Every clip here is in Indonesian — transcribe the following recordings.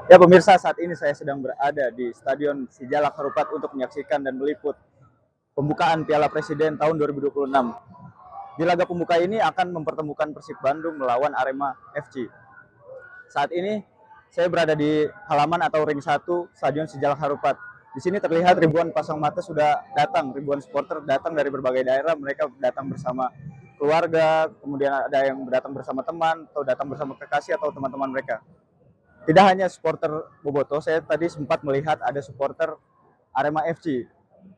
Ya pemirsa, saat ini saya sedang berada di Stadion Sijalak Harupat untuk menyaksikan dan meliput pembukaan Piala Presiden tahun 2026. Di laga pembuka ini akan mempertemukan Persib Bandung melawan Arema FC. Saat ini saya berada di halaman atau ring 1 Stadion Sijalak Harupat. Di sini terlihat ribuan pasang mata sudah datang, ribuan supporter datang dari berbagai daerah, mereka datang bersama keluarga, kemudian ada yang datang bersama teman, atau datang bersama kekasih atau teman-teman mereka. Tidak hanya supporter Boboto, saya tadi sempat melihat ada supporter Arema FC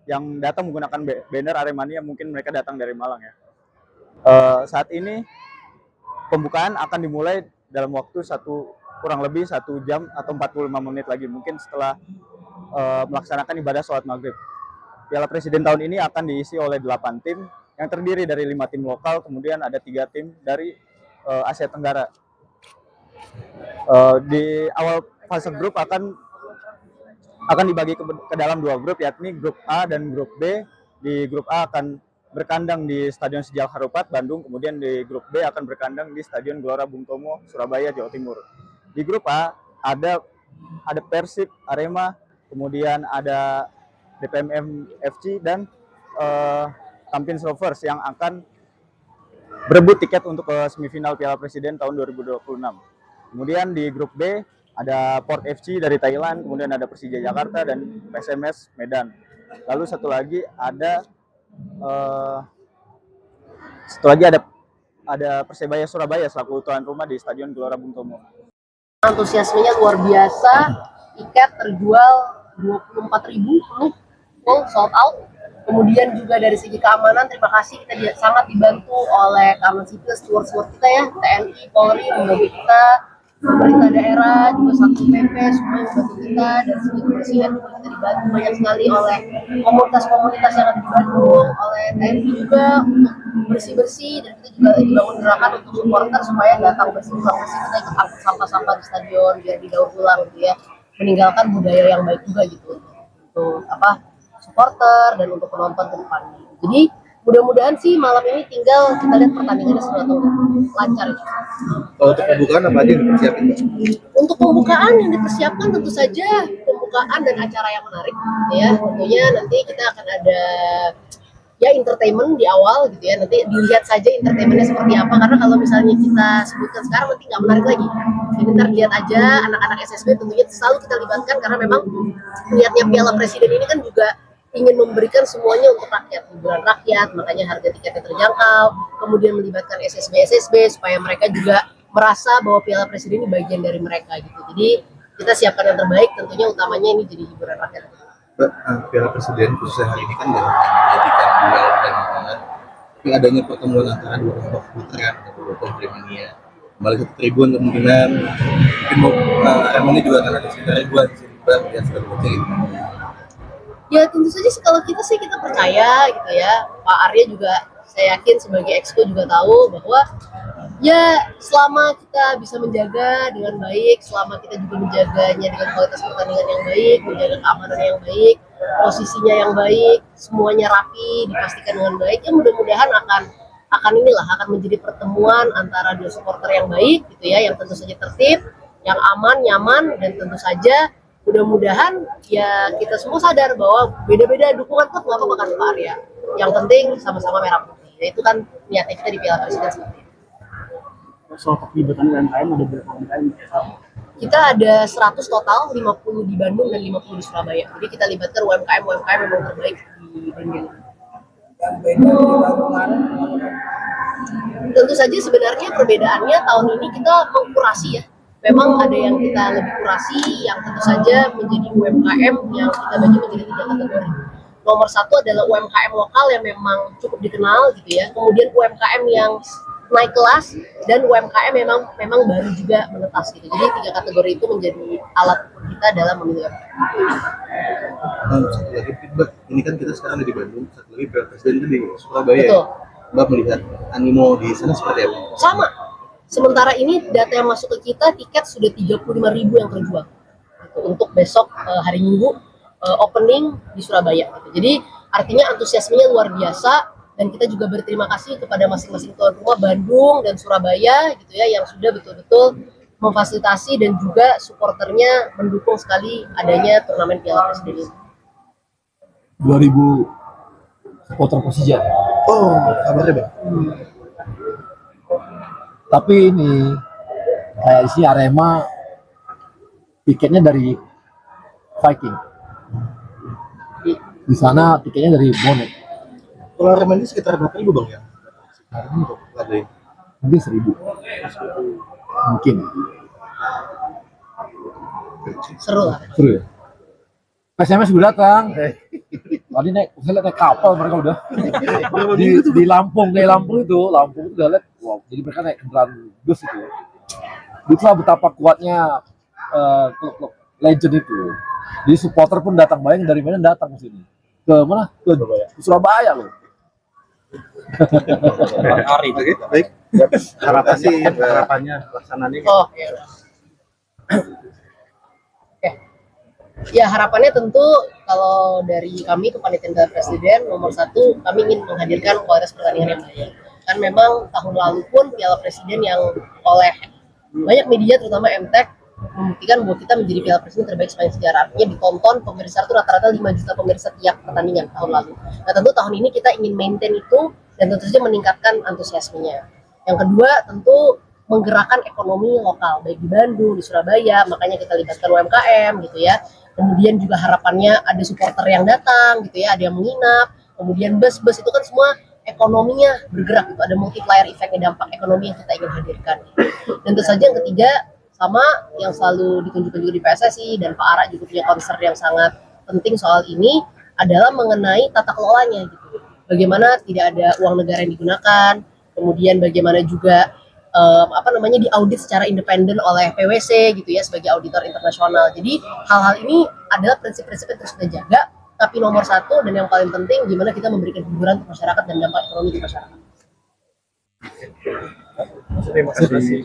yang datang menggunakan banner Aremania, mungkin mereka datang dari Malang ya. Saat ini pembukaan akan dimulai dalam waktu kurang lebih 1 jam atau 45 menit lagi, mungkin setelah melaksanakan ibadah sholat maghrib. Piala Presiden tahun ini akan diisi oleh 8 tim yang terdiri dari 5 tim lokal, kemudian ada 3 tim dari Asia Tenggara. Di awal fase grup akan dibagi ke dalam 2 grup, yakni grup A dan grup B. Di grup A akan berkandang di Stadion Sijalak Harupat, Bandung, kemudian di grup B akan berkandang di Stadion Gelora Bung Tomo, Surabaya, Jawa Timur. Di grup A ada Persib, Arema, kemudian ada DPMM FC dan Tampines Rovers yang akan berebut tiket untuk ke semifinal Piala Presiden tahun 2026. Kemudian di grup B ada Port FC dari Thailand, kemudian ada Persija Jakarta dan PSMS Medan. Lalu satu lagi ada Persebaya Surabaya selaku tuan rumah di Stadion Gelora Bung Tomo. Antusiasmenya luar biasa, tiket terjual 24.000 penuh, full sold out. Kemudian juga dari segi keamanan, terima kasih kita sangat dibantu oleh keamanan sipil, steward kita ya, TNI, Polri, membantu kita, pemerintah daerah, juga Satpol PP, semua membantu kita. Dari segi kebersihan juga kita dibantu banyak sekali oleh komunitas-komunitas yang ada di Bandung, oleh TNI juga untuk bersih-bersih, dan kita juga dibangun gerakan untuk supporter supaya datang bersih-bersih, kita ikut angkut sampah-sampah di stadion biar didaur ulang gitu ya, meninggalkan budaya yang baik juga gitu untuk supporter dan untuk penonton ke depannya. Jadi mudah-mudahan sih malam ini tinggal kita lihat pertandingannya seru atau lancar. Kalau untuk pembukaan apa aja yang dipersiapkan? Untuk pembukaan yang dipersiapkan tentu saja pembukaan dan acara yang menarik gitu ya. Tentunya nanti kita akan ada ya entertainment di awal gitu ya, nanti dilihat saja entertainmentnya seperti apa, karena kalau misalnya kita sebutkan sekarang nanti nggak menarik lagi. Jadi ntar lihat aja anak-anak SSB, tentunya selalu kita libatkan karena memang niatnya Piala Presiden ini kan juga ingin memberikan semuanya untuk rakyat, hiburan rakyat, makanya harga tiketnya terjangkau, kemudian melibatkan SSB supaya mereka juga merasa bahwa Piala Presiden ini bagian dari mereka gitu. Jadi kita siapkan yang terbaik, tentunya utamanya ini jadi hiburan rakyat. Piala Presiden khususnya hari ini kan menjadikan duel dan tapi adanya pertemuan antara dua kelompok putra dan dua kelompok Aremania, kembali ke tribun kemungkinan mungkin Aremania juga akan ada sekitar ribuan di sini yang sudah bocor gitu. Ya tentu saja kalau kita sih kita percaya gitu ya, Pak Arya juga saya yakin sebagai exco juga tahu bahwa ya selama kita bisa menjaga dengan baik, selama kita juga menjaganya dengan kualitas pertandingan yang baik, menjaga keamanan yang baik, posisinya yang baik, semuanya rapi, dipastikan dengan baik, ya mudah-mudahan akan menjadi pertemuan antara dua supporter yang baik gitu ya, yang tentu saja tertib, yang aman, nyaman, dan tentu saja mudah-mudahan ya kita semua sadar bahwa beda-beda dukungan klub nggak apa-apa kan Pak Arya. Yang penting sama-sama merah putih. Ya, itu kan niatnya kita di Piala Presiden seperti itu. Soal keterlibatan UMKM ada berapa UMKM? Kita ada 100 total, 50 di Bandung dan 50 di Surabaya. Jadi kita libatkan UMKM yang terbaik di Bandung. Yang beda di tahun kemarin? Tentu saja sebenarnya perbedaannya tahun ini kita mengkurasi ya. memang ada yang kita lebih kurasi, yang tentu saja menjadi UMKM yang kita bagi menjadi 3 kategori. Nomor 1 adalah UMKM lokal yang memang cukup dikenal gitu ya. Kemudian UMKM yang naik kelas dan UMKM memang baru juga menetas gitu. Jadi 3 kategori itu menjadi alat kita dalam memilih UMKM. Satu lagi Mbak, ini kan kita sekarang ada di Bandung, satu lagi Pak Presiden itu di Surabaya. Betul. Mbak melihat animo di sana seperti apa? Sama. Sementara ini data yang masuk ke kita, tiket sudah 35.000 yang terjual gitu, untuk besok hari Minggu opening di Surabaya gitu. Jadi artinya antusiasmenya luar biasa, dan kita juga berterima kasih kepada masing-masing tuan rumah Bandung dan Surabaya gitu ya, yang sudah betul-betul memfasilitasi dan juga supporternya mendukung sekali adanya turnamen Piala Presiden ini. 2000 supporter Persija. Oh, kabarnya Bang. Tapi ini kayak isi Arema tiketnya dari Viking. Di sana tiketnya dari Bonek. Kalau Arema ini sekitar berapa ribu Bang ya? Sekarang untuk laga ini. Mungkin 1.000. Mungkin. Seru lah. Seru ya? SMS gue datang. Tadi saya lihat naik kapal mereka udah. di Lampung, kayak Lampung itu udah lihat, wow, jadi mereka naik kendaraan bus itu. Itulah betapa kuatnya klub-klub legend itu. Jadi supporter pun datang, bayang dari mana datang ke sini. Ke mana? Ke Surabaya loh. Oke, baik. Harapannya pelaksananya. Oh, ya. Ya, harapannya tentu kalau dari kami kepanitiaan Piala Presiden, nomor 1 kami ingin menghadirkan kualitas pertandingan yang baik. Kan memang tahun lalu pun Piala Presiden yang oleh banyak media terutama MTEK membuktikan bahwa kita menjadi Piala Presiden terbaik sepanjang sejarah. Artinya ditonton pemirsa itu rata-rata 5 juta pemirsa tiap pertandingan tahun lalu. Nah, tentu tahun ini kita ingin maintain itu dan tentu saja meningkatkan antusiasmenya. Yang kedua tentu menggerakkan ekonomi lokal, baik di Bandung, di Surabaya, makanya kita libatkan UMKM gitu ya. Kemudian juga harapannya ada supporter yang datang gitu ya, ada yang menginap, kemudian bus-bus itu kan semua ekonominya bergerak gitu, ada multiplier effect dampak ekonomi yang kita ingin hadirkan. Dan tentu saja yang ketiga, sama yang selalu ditunjukkan juga di PSSI dan Pak Ara juga punya concern yang sangat penting soal ini adalah mengenai tata kelolanya gitu. Bagaimana tidak ada uang negara yang digunakan, kemudian bagaimana juga diaudit secara independen oleh PwC gitu ya sebagai auditor internasional. Jadi hal-hal ini adalah prinsip-prinsip yang terus kita jaga. Tapi nomor 1 dan yang paling penting gimana kita memberikan hiburan untuk masyarakat dan dampak ekonomi di masyarakat. Terima kasih.